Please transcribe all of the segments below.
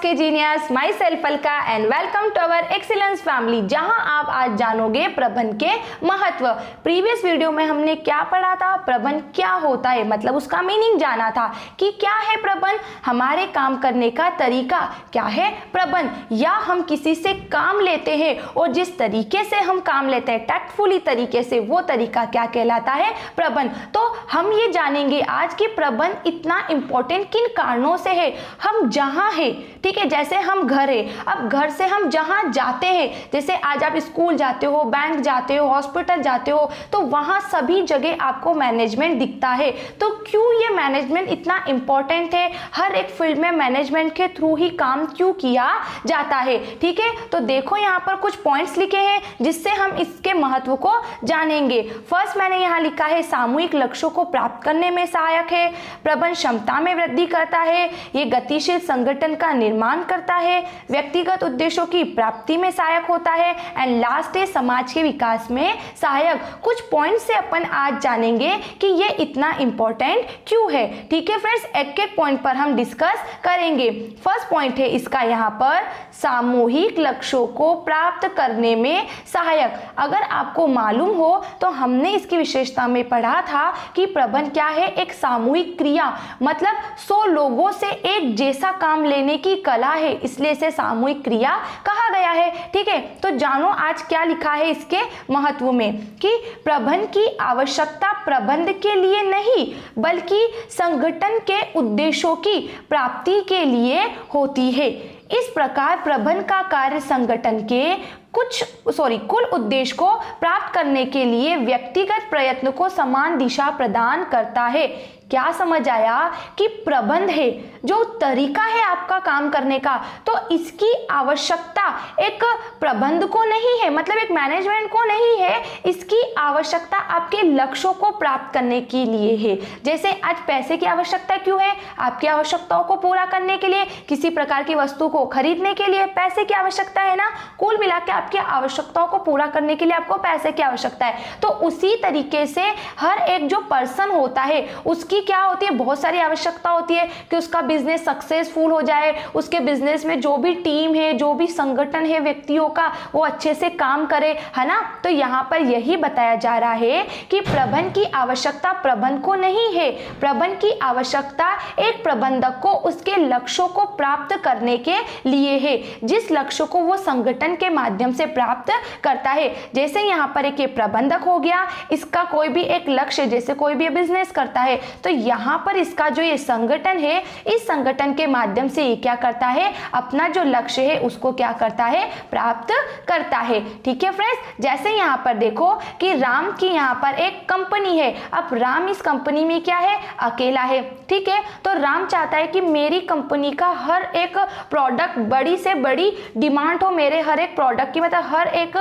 के genius, myself Alka and welcome to our excellence family, जहां आप आज जानोगे प्रबंध के महत्व। प्रीवियस वीडियो में हमने क्या पढ़ा था, प्रबंध क्या होता है, मतलब उसका मीनिंग जाना था कि क्या है प्रबंध, हमारे काम करने का तरीका क्या है प्रबंध, या हम किसी से काम लेते हैं और जिस तरीके से हम काम लेते हैं टैक्टफुली तरीके से, वो तरीका क्या कहलाता है प्रबंध। तो हम ये जानेंगे आज कि प्रबंध इतना इंपॉर्टेंट किन कारणों से है। हम जहां है, ठीक है, जैसे हम घर है, अब घर से हम जहां जाते हैं, जैसे आज आप स्कूल जाते हो, बैंक जाते हो, हॉस्पिटल जाते हो, तो वहां सभी जगह आपको मैनेजमेंट दिखता है। तो क्यों ये मैनेजमेंट इतना इंपॉर्टेंट है, हर एक फील्ड में मैनेजमेंट के थ्रू ही काम क्यों किया जाता है। ठीक है, तो देखो यहाँ पर कुछ पॉइंट्स लिखे हैं जिससे हम इसके महत्व को जानेंगे। फर्स्ट मैंने यहाँ लिखा है सामूहिक लक्ष्यों को प्राप्त करने में सहायक है, प्रबंध क्षमता में वृद्धि करता है, ये गतिशील संगठन का निर्माण करता है, व्यक्तिगत उद्देश्यों की प्राप्ति में सहायक होता है, एंड लास्ट है समाज के विकास में सहायक। कुछ पॉइंट से अपन आज जानेंगे कि ये इतना इंपॉर्टेंट क्यों है। ठीक है फ्रेंड्स, एक एक पॉइंट पर हम डिस्कस करेंगे। फर्स्ट पॉइंट है इसका यहाँ पर सामूहिक लक्ष्यों को प्राप्त करने में सहायक। अगर आपको मालूम हो तो हमने इसकी विशेषता में पढ़ा था कि प्रबंध क्या है, एक सामूहिक क्रिया, मतलब 100 लोगों से एक जैसा काम लेने की कला है, इसलिए इसे सामूहिक क्रिया कहा गया है। ठीक है, तो जानो आज क्या लिखा है इसके महत्व में कि प्रबंध की आवश्यकता प्रबंध के लिए नहीं बल्कि संगठन के उद्देश्यों की प्राप्ति के लिए होती है। इस प्रकार प्रबंध का कार्य संगठन के कुल उद्देश्य को प्राप्त करने के लिए व्यक्तिगत प्रयत्न को समान दिशा प्रदान करता है। क्या समझ आया कि प्रबंध है जो तरीका है आपका काम करने का, तो इसकी आवश्यकता एक प्रबंध को नहीं है, मतलब एक मैनेजमेंट को नहीं है, इसकी आवश्यकता आपके लक्ष्यों को प्राप्त करने के लिए है। जैसे आज पैसे की आवश्यकता क्यों है, आपकी आवश्यकताओं को पूरा करने के लिए, किसी प्रकार की वस्तु को खरीदने के लिए पैसे की आवश्यकता है ना, कुल मिला के आपकी आवश्यकताओं को पूरा करने के लिए आपको पैसे की आवश्यकता है। तो उसी तरीके से हर एक जो पर्सन होता है उसकी क्या होती है, बहुत सारी आवश्यकता होती है कि उसका बिजनेस सक्सेसफुल हो जाए, उसके बिजनेस में जो भी टीम है, जो भी संगठन है व्यक्तियों का, वो अच्छे से काम करे, है ना। तो यहाँ पर यही बताया जा रहा है कि प्रबंध की आवश्यकता प्रबंध को नहीं है, प्रबंध की आवश्यकता एक प्रबंधक को उसके लक्ष्यों को प्राप्त करने के लिए है, जिस लक्ष्य को वो संगठन के माध्यम से प्राप्त करता है। जैसे यहाँ पर एक प्रबंधक हो गया, इसका कोई भी एक लक्ष्य, जैसे कोई भी बिजनेस करता है, तो यहाँ पर इसका जो ये संगठन है, इस संगठन के माध्यम से ये क्या करता है, अपना जो लक्ष्य है उसको क्या करता है, प्राप्त करता है। ठीक है फ्रेंड्स, जैसे यहाँ पर देखो कि राम की यहाँ पर एक कंपनी है, अब राम इस कंपनी में क्या है, अकेला है। ठीक है, तो राम चाहता है कि मेरी कंपनी का हर एक प्रोडक्ट, बड़ी से बड़ी डिमांड हो मेरे हर एक प्रोडक्ट की, मतलब हर एक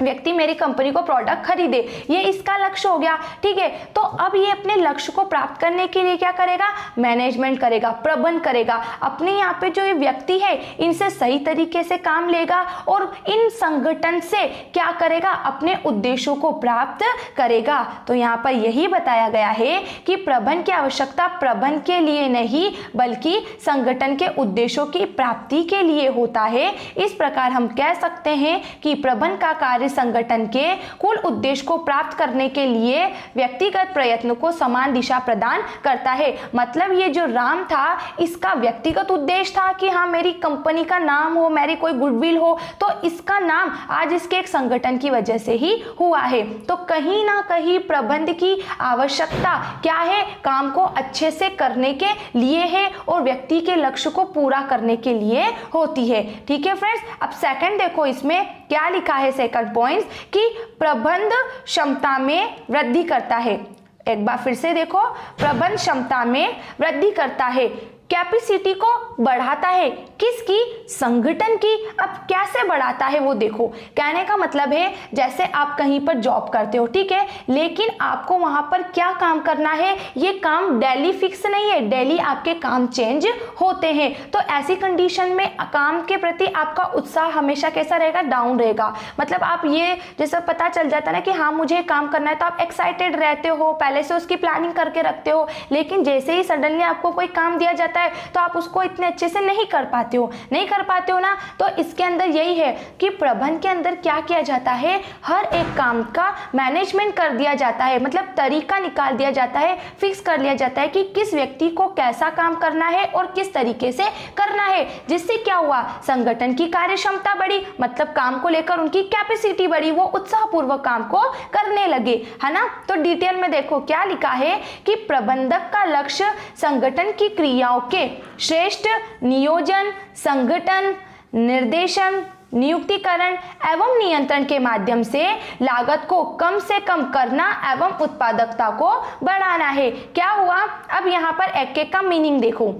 व्यक्ति मेरी कंपनी को प्रोडक्ट खरीदे, ये इसका लक्ष्य हो गया। ठीक है, तो अब ये अपने लक्ष्य को प्राप्त करने के लिए क्या करेगा, मैनेजमेंट करेगा, प्रबंध करेगा, अपने यहाँ पे जो ये व्यक्ति है इनसे सही तरीके से काम लेगा और इन संगठन से क्या करेगा, अपने उद्देश्यों को प्राप्त करेगा। तो यहाँ पर यही बताया गया है कि प्रबंध की आवश्यकता प्रबंध के लिए नहीं बल्कि संगठन के उद्देश्यों की प्राप्ति के लिए होता है। इस प्रकार हम कह सकते हैं कि प्रबंध का कार्य संगठन के कुल उद्देश्य को प्राप्त करने के लिए व्यक्तिगत प्रयत्न को समान दिशा प्रदान करता है। मतलब ये जो राम था, इसका व्यक्तिगत उद्देश्य था कि हाँ मेरी कंपनी का नाम हो, मेरी कोई गुडविल हो, तो इसका नाम आज इसके एक संगठन की वजह से ही हुआ है। तो कहीं ना कहीं प्रबंध की आवश्यकता क्या है, काम को अच्छे से करने के लिए है और व्यक्ति के लक्ष्य को पूरा करने के लिए होती है। ठीक है फ्रेंड्स, अब सेकंड देखो इसमें क्या लिखा है, सेकंड पॉइंट कि प्रबंध क्षमता में वृद्धि करता है। एक बार फिर से देखो, प्रबंध क्षमता में वृद्धि करता है, कैपेसिटी को बढ़ाता है, किसकी, संगठन की। अब कैसे बढ़ाता है वो देखो, कहने का मतलब है जैसे आप कहीं पर जॉब करते हो, ठीक है, लेकिन आपको वहां पर क्या काम करना है, ये काम डेली फिक्स नहीं है, डेली आपके काम चेंज होते हैं। तो ऐसी कंडीशन में काम के प्रति आपका उत्साह हमेशा कैसा रहेगा, डाउन रहेगा। मतलब आप ये जैसे पता चल जाता है ना कि हाँ मुझे काम करना है, तो आप एक्साइटेड रहते हो, पहले से उसकी प्लानिंग करके रखते हो, लेकिन जैसे ही सडनली आपको कोई काम दिया जाता जाता है तो आप उसको इतने अच्छे से नहीं कर पाते हो ना। तो इसके अंदर यही है कि प्रबंध के अंदर क्या किया जाता है, हर एक काम का मैनेजमेंट कर दिया जाता है, मतलब तरीका निकाल दिया जाता है, फिक्स कर लिया जाता है कि किस व्यक्ति को कैसा काम करना है और किस तरीके से करना है। जिससे क्या हुआ, संगठन की कार्य क्षमता बढ़ी, मतलब काम को लेकर उनकी कैपेसिटी बढ़ी, वो उत्साहपूर्वक काम को करने लगे, है ना। तो डिटेल में देखो क्या लिखा है कि प्रबंधक का लक्ष्य संगठन की क्रियाओं के श्रेष्ठ नियोजन, संगठन, निर्देशन, नियुक्तिकरण एवं नियंत्रण के माध्यम से लागत को कम से कम करना एवं उत्पादकता को बढ़ाना है। क्या हुआ, अब यहाँ पर एक एक का मीनिंग देखो।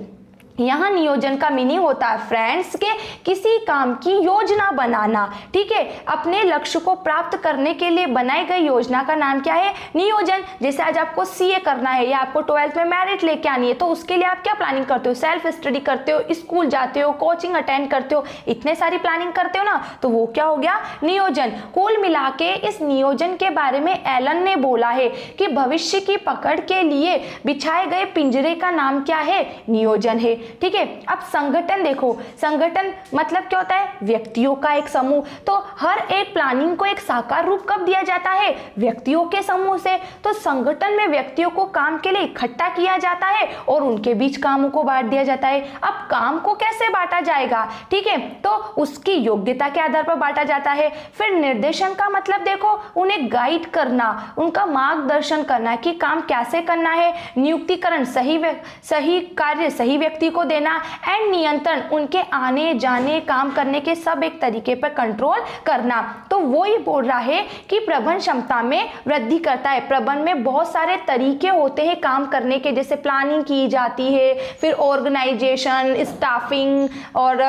यहाँ नियोजन का मीनिंग होता है फ्रेंड्स के किसी काम की योजना बनाना, ठीक है। अपने लक्ष्य को प्राप्त करने के लिए बनाई गई योजना का नाम क्या है, नियोजन। जैसे आज आपको सीए करना है या आपको 12th में मेरिट लेके आनी है, तो उसके लिए आप क्या प्लानिंग करते हो, सेल्फ स्टडी करते हो, स्कूल जाते हो, कोचिंग अटेंड करते हो, इतने सारी प्लानिंग करते हो ना, तो वो क्या हो गया, नियोजन। कुल मिला के इस नियोजन के बारे में एलन ने बोला है कि भविष्य की पकड़ के लिए बिछाए गए पिंजरे का नाम क्या है, नियोजन है, ठीक है। अब संगठन देखो, संगठन मतलब क्या होता है, व्यक्तियों का एक समूह। तो हर एक प्लानिंग को एक साकार रूप कब दिया जाता है, व्यक्तियों के समूह से। तो संगठन में व्यक्तियों को काम के लिए इकट्ठा किया जाता है और उनके बीच कामों को बांट दिया जाता है। अब काम को कैसे बांटा जाएगा, ठीक है, तो उसकी योग्यता के आधार पर बांटा जाता है। फिर निर्देशन का मतलब देखो, उन्हें गाइड करना, उनका मार्गदर्शन करना कि काम कैसे करना है। नियुक्तिकरण, सही कार्य सही व्यक्ति को देना। एंड नियंत्रण, उनके आने जाने काम करने के सब एक तरीके पर कंट्रोल करना। तो वो ही बोल रहा है कि प्रबंध क्षमता में वृद्धि करता है। प्रबंध में बहुत सारे तरीके होते हैं काम करने के, जैसे प्लानिंग की जाती है, फिर ऑर्गेनाइजेशन, स्टाफिंग और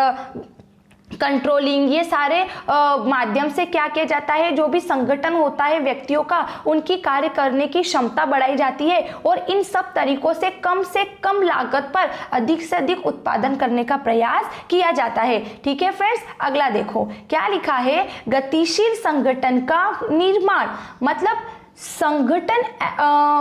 कंट्रोलिंग, ये सारे माध्यम से क्या किया जाता है, जो भी संगठन होता है व्यक्तियों का, उनकी कार्य करने की क्षमता बढ़ाई जाती है और इन सब तरीकों से कम लागत पर अधिक से अधिक उत्पादन करने का प्रयास किया जाता है, ठीक है फ्रेंड्स। अगला देखो क्या लिखा है, गतिशील संगठन का निर्माण, मतलब संगठन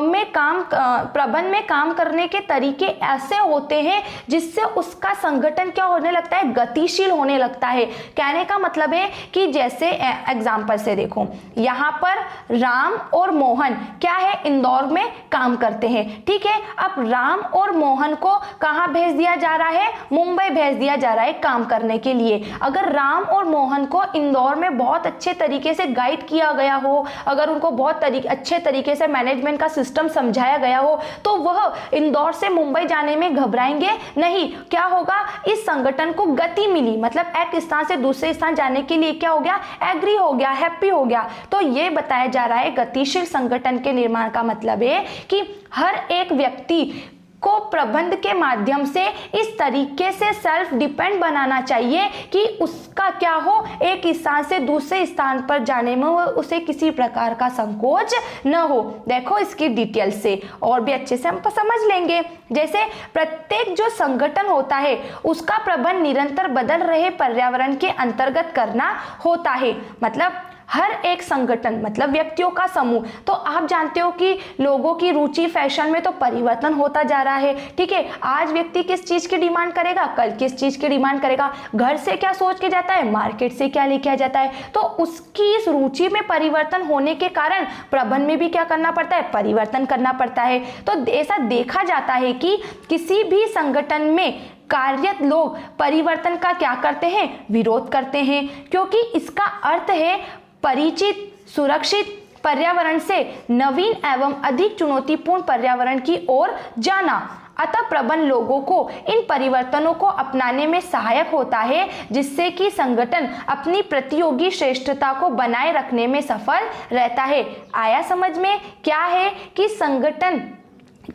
में काम, प्रबंध में काम करने के तरीके ऐसे होते हैं जिससे उसका संगठन क्या होने लगता है, गतिशील होने लगता है। कहने का मतलब है कि जैसे एग्जाम्पल से देखो, यहाँ पर राम और मोहन क्या है, इंदौर में काम करते हैं, ठीक है। अब राम और मोहन को कहाँ भेज दिया जा रहा है, मुंबई भेज दिया जा रहा है काम करने के लिए। अगर राम और मोहन को इंदौर में बहुत अच्छे तरीके से गाइड किया गया हो, अगर उनको बहुत अच्छे तरीके से मैनेजमेंट का सिस्टम समझाया गया हो, तो वह इंदौर से मुंबई जाने में घबराएंगे नहीं। क्या होगा, इस संगठन को गति मिली, मतलब एक स्थान से दूसरे स्थान जाने के लिए क्या हो गया, एग्री हो गया, हैप्पी हो गया। तो ये बताया जा रहा है गतिशील संगठन के निर्माण का मतलब है कि हर एक व्यक्ति को प्रबंध के माध्यम से इस तरीके से सेल्फ डिपेंड बनाना चाहिए कि उसका क्या हो, एक स्थान से दूसरे स्थान पर जाने में उसे किसी प्रकार का संकोच न हो। देखो इसकी डिटेल से और भी अच्छे से हम समझ लेंगे। जैसे प्रत्येक जो संगठन होता है उसका प्रबंध निरंतर बदल रहे पर्यावरण के अंतर्गत करना होता है। मतलब हर एक संगठन मतलब व्यक्तियों का समूह। तो आप जानते हो कि लोगों की रुचि फैशन में तो परिवर्तन होता जा रहा है, ठीक है। आज व्यक्ति किस चीज की डिमांड करेगा, कल किस चीज की डिमांड करेगा, घर से क्या सोच के जाता है, मार्केट से क्या लेके आ जाता है। तो उसकी इस रुचि में परिवर्तन होने के कारण प्रबंध में भी क्या करना पड़ता है, परिवर्तन करना पड़ता है। तो ऐसा देखा जाता है कि किसी भी संगठन में कार्यरत लोग परिवर्तन का क्या करते हैं, विरोध करते हैं, क्योंकि इसका अर्थ है परिचित सुरक्षित पर्यावरण से नवीन एवं अधिक चुनौतीपूर्ण पर्यावरण की ओर जाना। अतः प्रबंध लोगों को इन परिवर्तनों को अपनाने में सहायक होता है, जिससे कि संगठन अपनी प्रतियोगी श्रेष्ठता को बनाए रखने में सफल रहता है। आया समझ में, क्या है कि संगठन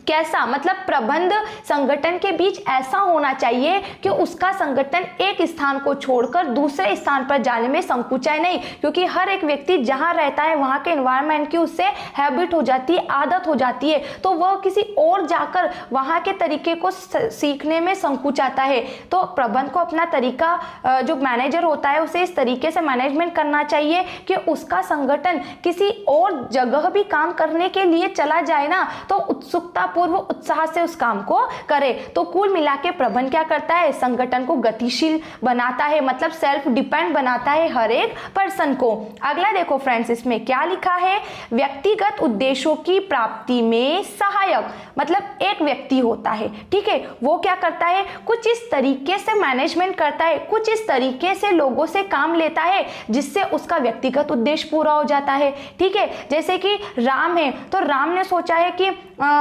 कैसा, मतलब प्रबंध संगठन के बीच ऐसा होना चाहिए कि उसका संगठन एक स्थान को छोड़कर दूसरे स्थान पर जाने में संकुचाए नहीं, क्योंकि हर एक व्यक्ति जहां रहता है वहां के एनवायरनमेंट की उससे हैबिट हो जाती है, आदत हो जाती है, तो वह किसी और जाकर वहां के तरीके को सीखने में संकुचाता है। तो प्रबंध को अपना तरीका, जो मैनेजर होता है उसे इस तरीके से मैनेजमेंट करना चाहिए कि उसका संगठन किसी और जगह भी काम करने के लिए चला जाए ना, तो उत्सुकता पूर्व उत्साह से उस काम को करे। तो कुल मिला के प्रबंधन क्या करता है, संगठन को गतिशील बनाता है, मतलब सेल्फ डिपेंड बनाता है हर एक पर्सन को। अगला देखो फ्रेंड्स, इसमें क्या लिखा है, व्यक्तिगत उद्देश्यों की प्राप्ति में सहायक, मतलब एक व्यक्ति होता है, ठीक है, वो क्या करता है, कुछ इस तरीके से मैनेजमेंट करता है, कुछ इस तरीके से लोगों से काम लेता है जिससे उसका व्यक्तिगत उद्देश्य पूरा हो जाता है, ठीक है। जैसे कि राम है, तो राम ने सोचा है कि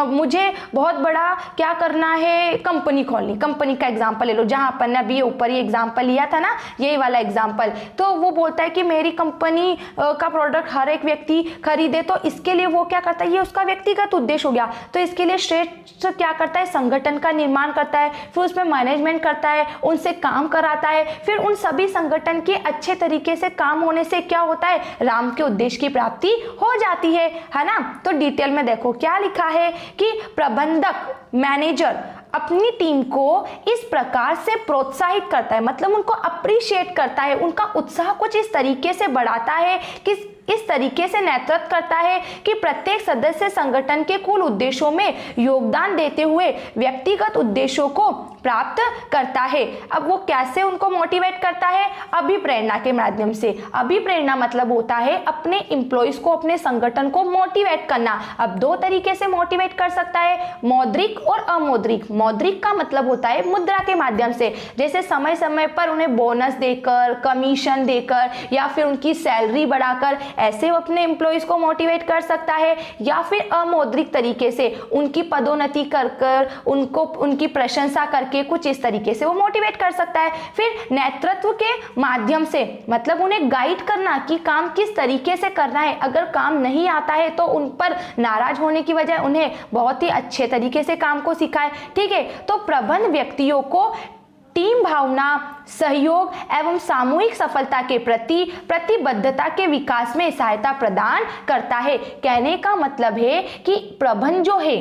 मुझे बहुत बड़ा क्या करना है, कंपनी खोलनी। कंपनी का एग्जांपल ले लो, जहां अपन ने अभी ऊपर ये एग्जांपल लिया था ना, यही वाला एग्जांपल। तो वो बोलता है कि मेरी कंपनी का प्रोडक्ट हर एक व्यक्ति खरीदे, तो इसके लिए वो क्या करता है, ये उसका व्यक्तिगत उद्देश्य हो गया। तो इसके लिए श्रेष्ठ क्या करता है, संगठन का निर्माण करता है, फिर उसमें मैनेजमेंट करता है, उनसे काम कराता है, फिर उन सभी संगठन के अच्छे तरीके से काम होने से क्या होता है, राम के उद्देश्य की प्राप्ति हो जाती है ना। तो डिटेल में देखो क्या लिखा है कि प्रबंधक, मैनेजर अपनी टीम को इस प्रकार से प्रोत्साहित करता है, मतलब उनको अप्रिशिएट करता है, उनका उत्साह कुछ इस तरीके से बढ़ाता है कि इस तरीके से नेतृत्व करता है कि प्रत्येक सदस्य संगठन के कुल उद्देश्यों में योगदान देते हुए व्यक्तिगत उद्देश्यों को प्राप्त करता है। अब वो कैसे उनको मोटिवेट करता है, अभिप्रेरणा के माध्यम से। अभिप्रेरणा मतलब होता है अपने एम्प्लॉइज को, अपने संगठन को मोटिवेट करना। अब दो तरीके से मोटिवेट कर सकता है, मौद्रिक और अमौद्रिक। मौद्रिक का मतलब होता है मुद्रा के माध्यम से, जैसे समय समय पर उन्हें बोनस देकर, कमीशन देकर या फिर उनकी सैलरी बढ़ाकर, ऐसे वो अपने एम्प्लॉइज को मोटिवेट कर सकता है। या फिर अमौद्रिक तरीके से उनकी पदोन्नति कर उनको उनकी प्रशंसा करके कुछ इस तरीके से वो मोटिवेट कर सकता है। फिर नेतृत्व के माध्यम से, मतलब उन्हें गाइड करना कि काम किस तरीके से करना है। अगर काम नहीं आता है तो उन पर नाराज होने की बजाय उन्हें बहुत ही अच्छे तरीके से काम को सिखाए, ठीक है। तो प्रबंध व्यक्तियों को टीम भावना, सहयोग एवं सामूहिक सफलता के प्रति प्रतिबद्धता के विकास में सहायता प्रदान करता है। कहने का मतलब है कि प्रबंधन जो है,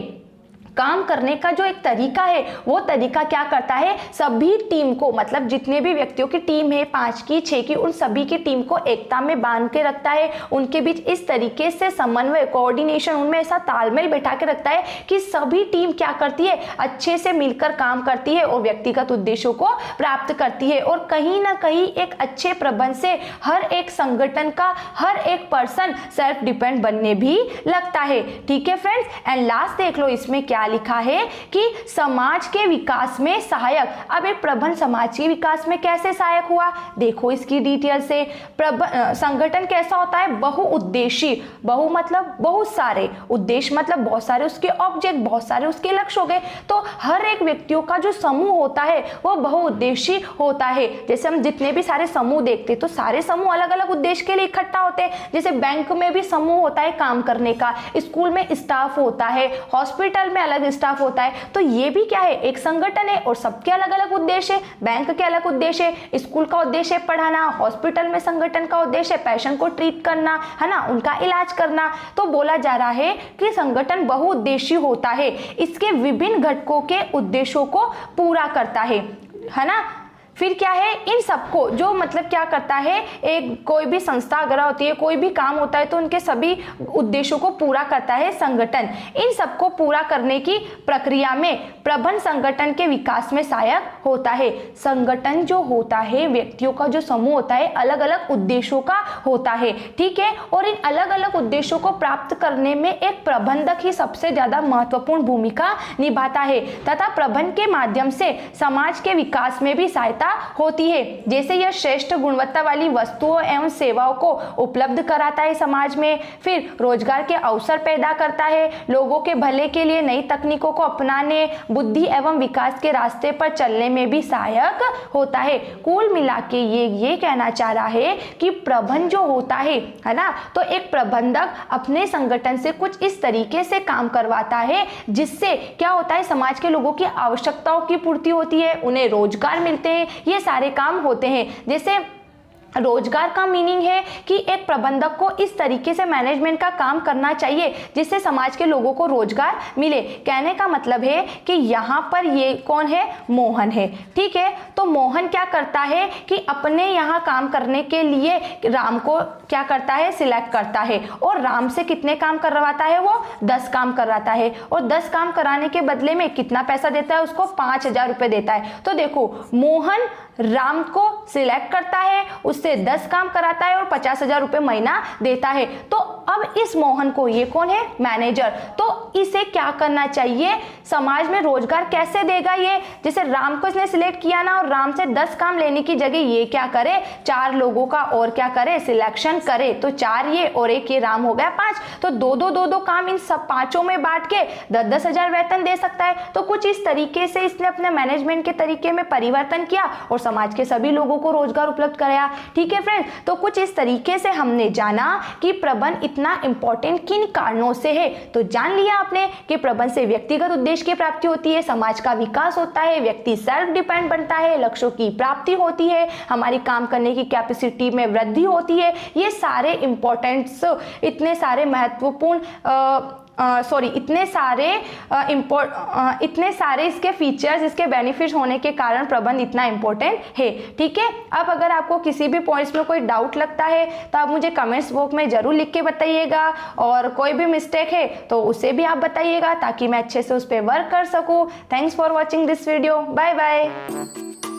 काम करने का जो एक तरीका है, वो तरीका क्या करता है, सभी टीम को, मतलब जितने भी व्यक्तियों की टीम है, 5 की 6 की, उन सभी की टीम को एकता में बांध के रखता है। उनके बीच इस तरीके से समन्वय, कोऑर्डिनेशन, उनमें ऐसा तालमेल बैठा के रखता है कि सभी टीम क्या करती है, अच्छे से मिलकर काम करती है और व्यक्तिगत उद्देश्यों को प्राप्त करती है। और कहीं ना कहीं एक अच्छे प्रबंधन से हर एक संगठन का हर एक पर्सन सेल्फ डिपेंड बनने भी लगता है, ठीक है फ्रेंड्स। एंड लास्ट देख लो, इसमें क्या लिखा है कि समाज के विकास में सहायक। अब एक प्रबंधन समाज के विकास में कैसे सहायक हुआ, देखो इसकी डिटेल से। संगठन कैसा होता है, बहुउद्देशीय। बहु मतलब बहुत सारे, उद्देश्य मतलब बहुत सारे उसके ऑब्जेक्ट, बहुत सारे उसके लक्ष्य हो गए। तो हर एक व्यक्तियों का जो समूह होता है वो बहुउद्देशीय होता है। जैसे हम जितने भी सारे समूह देखते हैं तो सारे समूह अलग अलग उद्देश्य के लिए इकट्ठा होते हैं। जैसे बैंक में भी समूह होता है काम करने का, स्कूल में स्टाफ होता है, हॉस्पिटल में अलग स्टाफ होता है। तो ये भी क्या है, एक संगठन है और सबके अलग अलग उद्देश्य है। बैंक के अलग उद्देश्य है, स्कूल का उद्देश्य है पढ़ाना, हॉस्पिटल में संगठन का उद्देश्य है पेशेंट को ट्रीट करना, है ना, उनका इलाज करना। तो बोला जा रहा है कि संगठन बहुउद्देशीय होता है, इसके विभिन्न घटकों के उद्देश्यों को पूरा करता है ना। फिर क्या है, इन सबको जो मतलब क्या करता है, एक कोई भी संस्था अगर होती है, कोई भी काम होता है तो उनके सभी उद्देश्यों को पूरा करता है संगठन। इन सबको पूरा करने की प्रक्रिया में प्रबंधन संगठन के विकास में सहायक होता है। संगठन जो होता है, व्यक्तियों का जो समूह होता है, अलग अलग उद्देश्यों का होता है, ठीक है। और इन अलग अलग उद्देश्यों को प्राप्त करने में एक प्रबंधक ही सबसे ज्यादा महत्वपूर्ण भूमिका निभाता है तथा प्रबंधन के माध्यम से समाज के विकास में भी सहायता होती है। जैसे यह श्रेष्ठ गुणवत्ता वाली वस्तुओं एवं सेवाओं को उपलब्ध कराता है समाज में, फिर रोजगार के अवसर पैदा करता है, लोगों के भले के लिए नई तकनीकों को अपनाने, बुद्धि एवं विकास के रास्ते पर चलने में भी सहायक होता है। कुल मिला के ये कहना चाह रहा है कि प्रबंधन जो होता है ना, तो एक प्रबंधक अपने संगठन से कुछ इस तरीके से काम करवाता है जिससे क्या होता है, समाज के लोगों की आवश्यकताओं की पूर्ति होती है, उन्हें रोजगार मिलते हैं, ये सारे काम होते हैं। जैसे रोजगार का मीनिंग है कि एक प्रबंधक को इस तरीके से मैनेजमेंट का काम करना चाहिए जिससे समाज के लोगों को रोजगार मिले। कहने का मतलब है कि यहाँ पर ये कौन है, मोहन है। ठीक है, तो मोहन क्या करता है कि अपने यहाँ काम करने के लिए राम को क्या करता है, सिलेक्ट करता है और राम से कितने काम करवाता है, वो 10 काम करवाता है और 10 काम कराने के बदले में कितना पैसा देता है, उसको 5,000 रुपये देता है। तो देखो, मोहन राम को सिलेक्ट करता है, उससे 10 काम कराता है और 50,000 रुपये महीना देता है। तो अब इस मोहन को, ये कौन है, मैनेजर, तो इसे क्या करना चाहिए, समाज में रोजगार कैसे देगा ये। जैसे राम को इसने सिलेक्ट किया ना और राम से 10 काम लेने की जगह ये क्या करे, 4 लोगों का और क्या करे, सिलेक्शन करे। तो 4 ये और 1 ये राम हो गया 5। तो 2-2 काम इन सब 5 में बांट के 10-10 हजार वेतन दे सकता है। तो कुछ इस तरीके से इसने अपने मैनेजमेंट के तरीके में परिवर्तन किया और समाज के सभी लोगों को रोजगार उपलब्ध कराया। ठीक है फ्रेंड्स, तो कुछ इस तरीके से हमने जाना कि प्रबंध इतना इंपॉर्टेंट किन कारणों से है। तो जान लिया आपने कि प्रबंध से व्यक्तिगत उद्देश्य की प्राप्ति होती है, समाज का विकास होता है, व्यक्ति सेल्फ डिपेंड बनता है, लक्ष्यों की प्राप्ति होती है, हमारी काम करने की कैपेसिटी में वृद्धि होती है। ये सारे इंपॉर्टेंट्स, इतने सारे महत्वपूर्ण इतने सारे इसके फीचर्स, इसके बेनिफिट्स होने के कारण प्रबंध इतना इंपॉर्टेंट है। ठीक है, अब अगर आपको किसी भी पॉइंट्स में कोई डाउट लगता है तो आप मुझे कमेंट्स बॉक्स में जरूर लिख के बताइएगा और कोई भी मिस्टेक है तो उसे भी आप बताइएगा ताकि मैं अच्छे से उस पर वर्क कर सकूँ। Thanks for watching this video, bye bye.